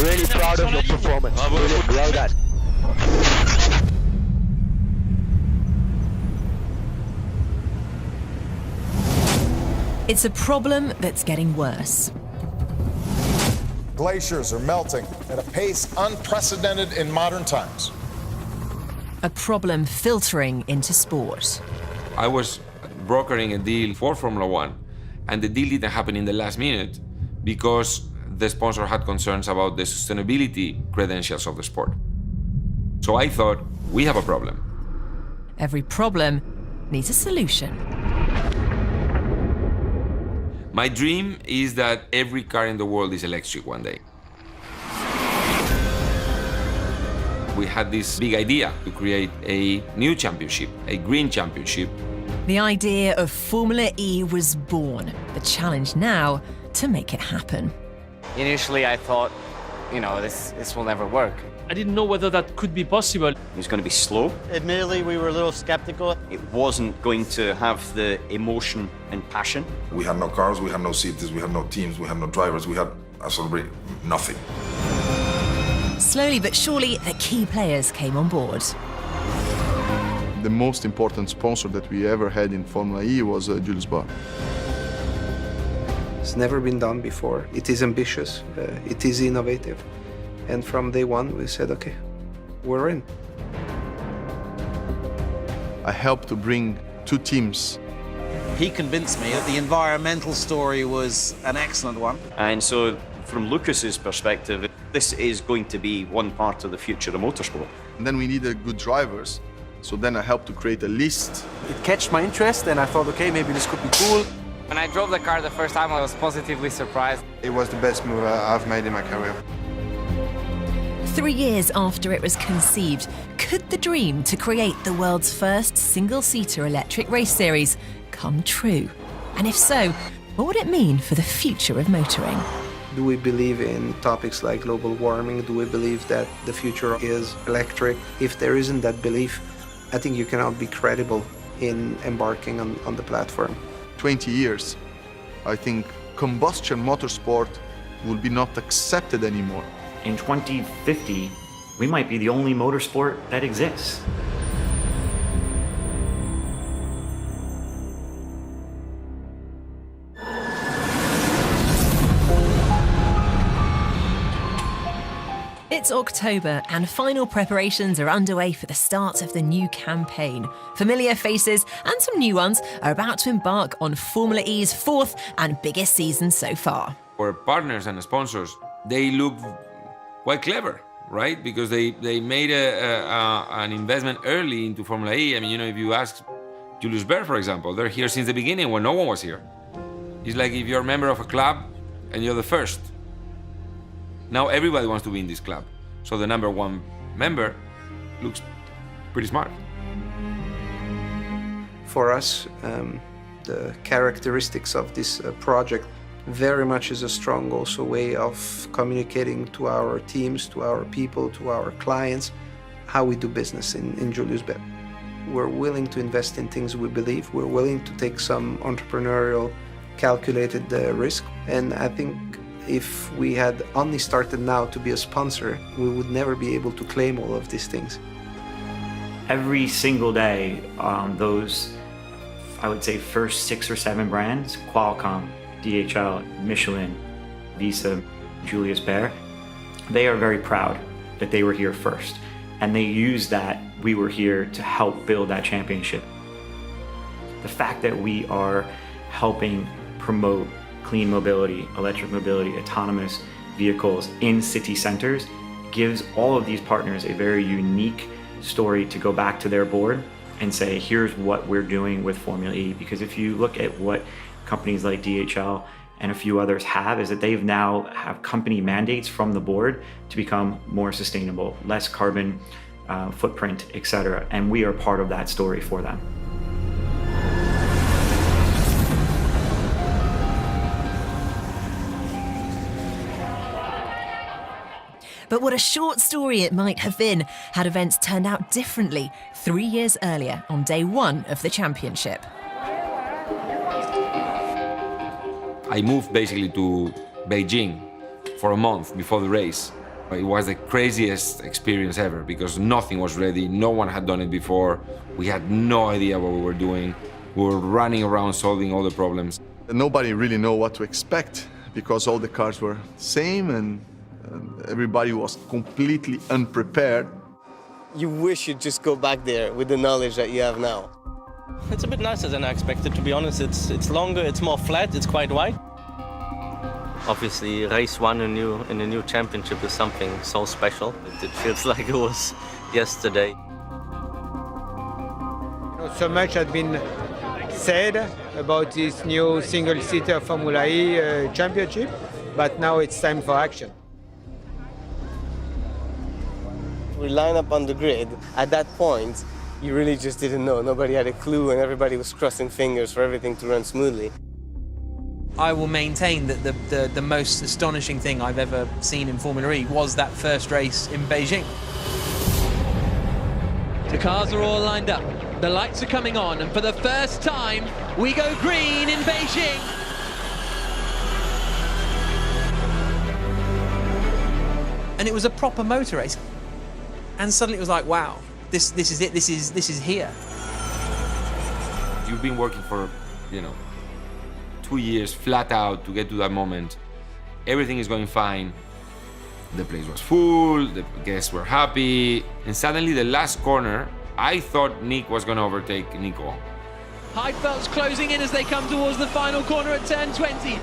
Really proud of your performance. Really well done. It's a problem that's getting worse. Glaciers are melting at a pace unprecedented in modern times. A problem filtering into sport. I was brokering a deal for Formula One, and the deal didn't happen in the last minute because the sponsor had concerns about the sustainability credentials of the sport. So I thought, we have a problem. Every problem needs a solution. My dream is that every car in the world is electric one day. We had this big idea to create a new championship, a green championship. The idea of Formula E was born. The challenge now to make it happen. Initially, I thought, this will never work. I didn't know whether that could be possible. It was going to be slow. Admittedly, we were a little skeptical. It wasn't going to have the emotion and passion. We had no cars, we had no cities, we had no teams, we had no drivers, we had absolutely nothing. Slowly but surely, the key players came on board. The most important sponsor that we ever had in Formula E was Julius Baer. It's never been done before. It is ambitious, it is innovative. And from day one, we said, okay, we're in. I helped to bring two teams. He convinced me that the environmental story was an excellent one. And so, from Lucas's perspective, this is going to be one part of the future of motorsport. And then we needed good drivers. So then I helped to create a list. It catched my interest, and I thought, okay, maybe this could be cool. When I drove the car the first time, I was positively surprised. It was the best move I've made in my career. 3 years after it was conceived, could the dream to create the world's first single-seater electric race series come true? And if so, what would it mean for the future of motoring? Do we believe in topics like global warming? Do we believe that the future is electric? If there isn't that belief, I think you cannot be credible in embarking on the platform. 20 years, I think combustion motorsport will be not accepted anymore. In 2050, we might be the only motorsport that exists. It's October and final preparations are underway for the start of the new campaign. Familiar faces and some new ones are about to embark on Formula E's fourth and biggest season so far. Our partners and sponsors, they look quite clever, right? Because they made an investment early into Formula E. I mean, if you ask Julius Baer, for example, they're here since the beginning when no one was here. It's like if you're a member of a club and you're the first. Now everybody wants to be in this club. So the number one member looks pretty smart. For us, the characteristics of this project very much is a strong also way of communicating to our teams, to our people, to our clients, how we do business in Julius Baer. We're willing to invest in things we believe. We're willing to take some entrepreneurial, calculated risk. And I think if we had only started now to be a sponsor, we would never be able to claim all of these things. Every single day, those, I would say, first 6 or 7 brands, Qualcomm, DHL, Michelin, Visa, Julius Baer, they are very proud that they were here first. And they use that we were here to help build that championship. The fact that we are helping promote clean mobility, electric mobility, autonomous vehicles in city centers gives all of these partners a very unique story to go back to their board and say, here's what we're doing with Formula E. Because if you look at what companies like DHL and a few others have, is that they've now have company mandates from the board to become more sustainable, less carbon footprint, etc. And we are part of that story for them. But what a short story it might have been had events turned out differently 3 years earlier on day 1 of the championship. I moved basically to Beijing for a month before the race. It was the craziest experience ever because nothing was ready. No one had done it before. We had no idea what we were doing. We were running around solving all the problems. Nobody really knew what to expect because all the cars were same and everybody was completely unprepared. You wish you'd just go back there with the knowledge that you have now. It's a bit nicer than I expected, to be honest. It's longer, it's more flat, it's quite wide. Obviously, race one in a new championship is something so special. It feels like it was yesterday. So much has been said about this new single-seater Formula E championship, but now it's time for action. We line up on the grid. At that point, you really just didn't know. Nobody had a clue and everybody was crossing fingers for everything to run smoothly. I will maintain that the most astonishing thing I've ever seen in Formula E was that first race in Beijing. The cars are all lined up. The lights are coming on, and for the first time, we go green in Beijing. And it was a proper motor race. And suddenly it was like, wow, this is it, this is here. You've been working for, 2 years flat out to get to that moment. Everything is going fine. The place was full, the guests were happy, and suddenly the last corner, I thought Nick was going to overtake Nico. Heidfeld's closing in as they come towards the final corner at turn 20.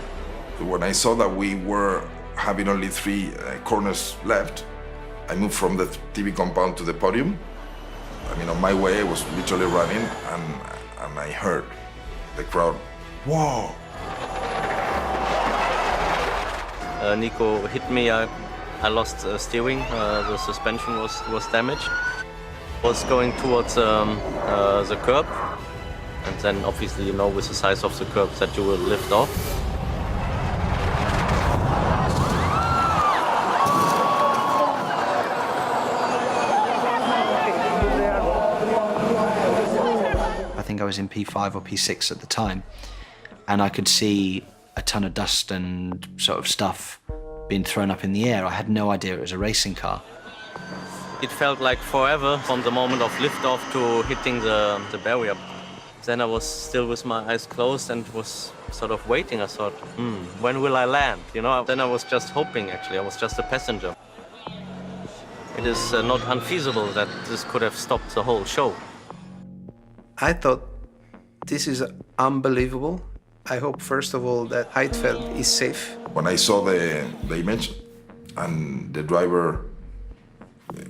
When I saw that we were having only 3 corners left, I moved from the TV compound to the podium. On my way, I was literally running, and I heard the crowd, whoa! Nico hit me, I lost steering, the suspension was damaged. Was going towards the curb, and then obviously with the size of the curb that you will lift off. I think I was in P5 or P6 at the time, and I could see a ton of dust and sort of stuff being thrown up in the air. I had no idea it was a racing car. It felt like forever from the moment of liftoff to hitting the barrier. Then I was still with my eyes closed and was sort of waiting. I thought, when will I land? Then I was just hoping, actually. I was just a passenger. It is not unfeasible that this could have stopped the whole show. I thought, this is unbelievable. I hope, first of all, that Heidfeld is safe. When I saw the image and the driver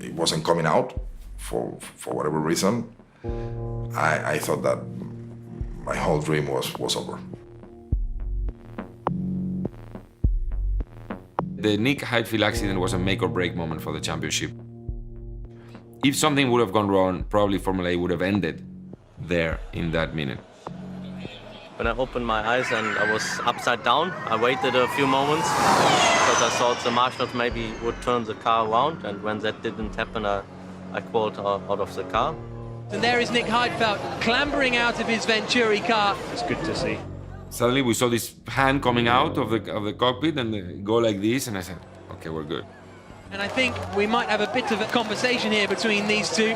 it wasn't coming out for whatever reason, I thought that my whole dream was over. The Nick Heidfeld accident was a make or break moment for the championship. If something would have gone wrong, probably Formula E would have ended there in that minute. When I opened my eyes and I was upside down, I waited a few moments because I thought the marshals maybe would turn the car around, and when that didn't happen, I crawled out of the car. And there is Nick Heidfeld clambering out of his Venturi car. It's good to see. Suddenly we saw this hand coming out of the cockpit and go like this, and I said, okay, we're good. And I think we might have a bit of a conversation here between these two.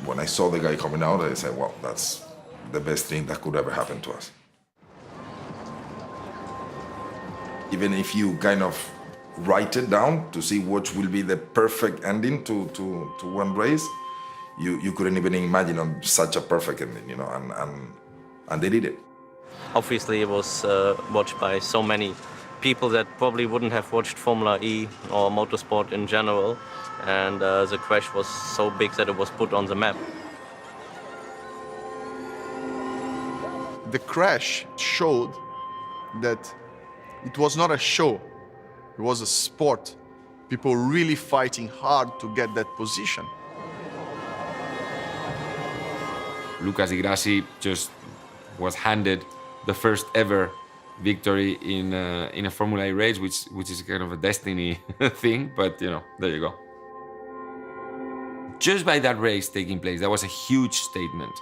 When I saw the guy coming out, I said, well, that's the best thing that could ever happen to us. Even if you kind of write it down to see what will be the perfect ending to one race, you couldn't even imagine on such a perfect ending, and they did it. Obviously, it was watched by so many people that probably wouldn't have watched Formula E or motorsport in general, and the crash was so big that it was put on the map. The crash showed that it was not a show, it was a sport. People really fighting hard to get that position. Lucas Di Grassi just was handed the first ever victory in a Formula E race, which is kind of a destiny thing, but there you go. Just by that race taking place, that was a huge statement.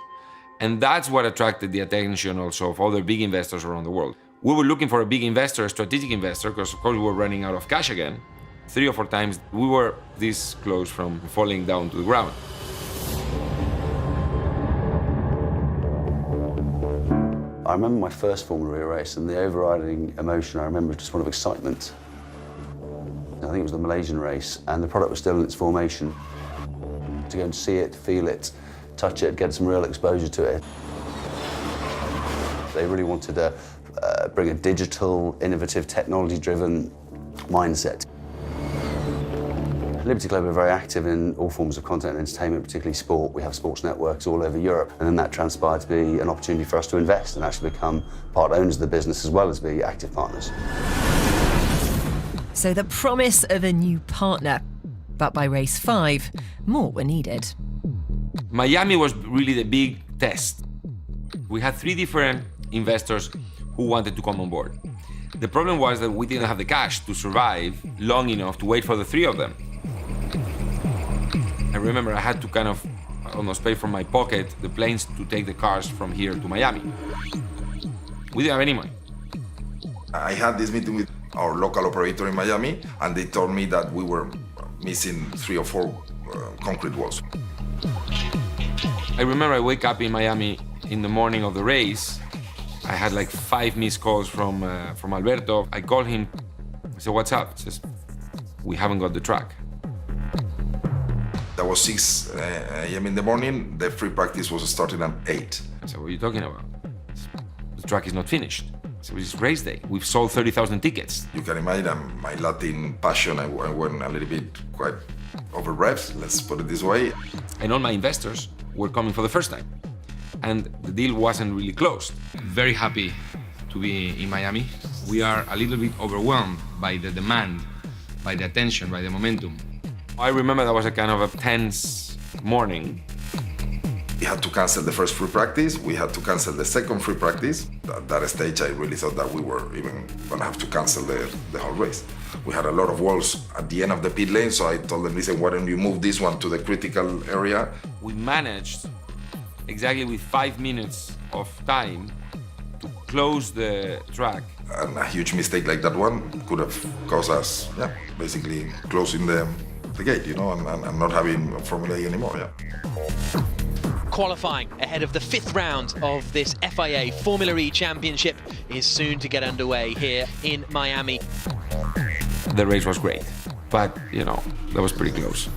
And that's what attracted the attention also of other big investors around the world. We were looking for a big investor, a strategic investor, because of course we were running out of cash again. 3 or 4 times we were this close from falling down to the ground. I remember my first Formula E race, and the overriding emotion I remember was just one of excitement. I think it was the Malaysian race, and the product was still in its formation. To go and see it, feel it, touch it, get some real exposure to it. They really wanted to bring a digital, innovative, technology-driven mindset. Liberty Global are very active in all forms of content and entertainment, particularly sport. We have sports networks all over Europe, and then that transpired to be an opportunity for us to invest and actually become part owners of the business as well as be active partners. So the promise of a new partner. But by race 5, more were needed. Miami was really the big test. We had 3 different investors who wanted to come on board. The problem was that we didn't have the cash to survive long enough to wait for the 3 of them. I remember I had to kind of almost pay from my pocket the planes to take the cars from here to Miami. We didn't have any money. I had this meeting with our local operator in Miami, and they told me that we were missing 3 or 4 concrete walls. I remember I wake up in Miami in the morning of the race. I had like 5 missed calls from Alberto. I called him. I said, "What's up?" He says, "We haven't got the track." That was 6 a.m. in the morning. The free practice was starting at 8. I said, "What are you talking about? The track is not finished." I said, "It's race day. We've sold 30,000 tickets." You can imagine my Latin passion. I went a little bit quite over reps, let's put it this way. And all my investors were coming for the first time. And the deal wasn't really closed. Very happy to be in Miami. We are a little bit overwhelmed by the demand, by the attention, by the momentum. I remember that was a kind of a tense morning. We had to cancel the first free practice. We had to cancel the second free practice. At that stage, I really thought that we were even gonna have to cancel the whole race. We had a lot of walls at the end of the pit lane, so I told them, listen, why don't you move this one to the critical area? We managed exactly with 5 minutes of time to close the track. And a huge mistake like that one could have caused us, basically closing the gate, you know, and not having Formula E anymore, Qualifying ahead of the 5th round of this FIA Formula E Championship is soon to get underway here in Miami. The race was great, but, you know, that was pretty close.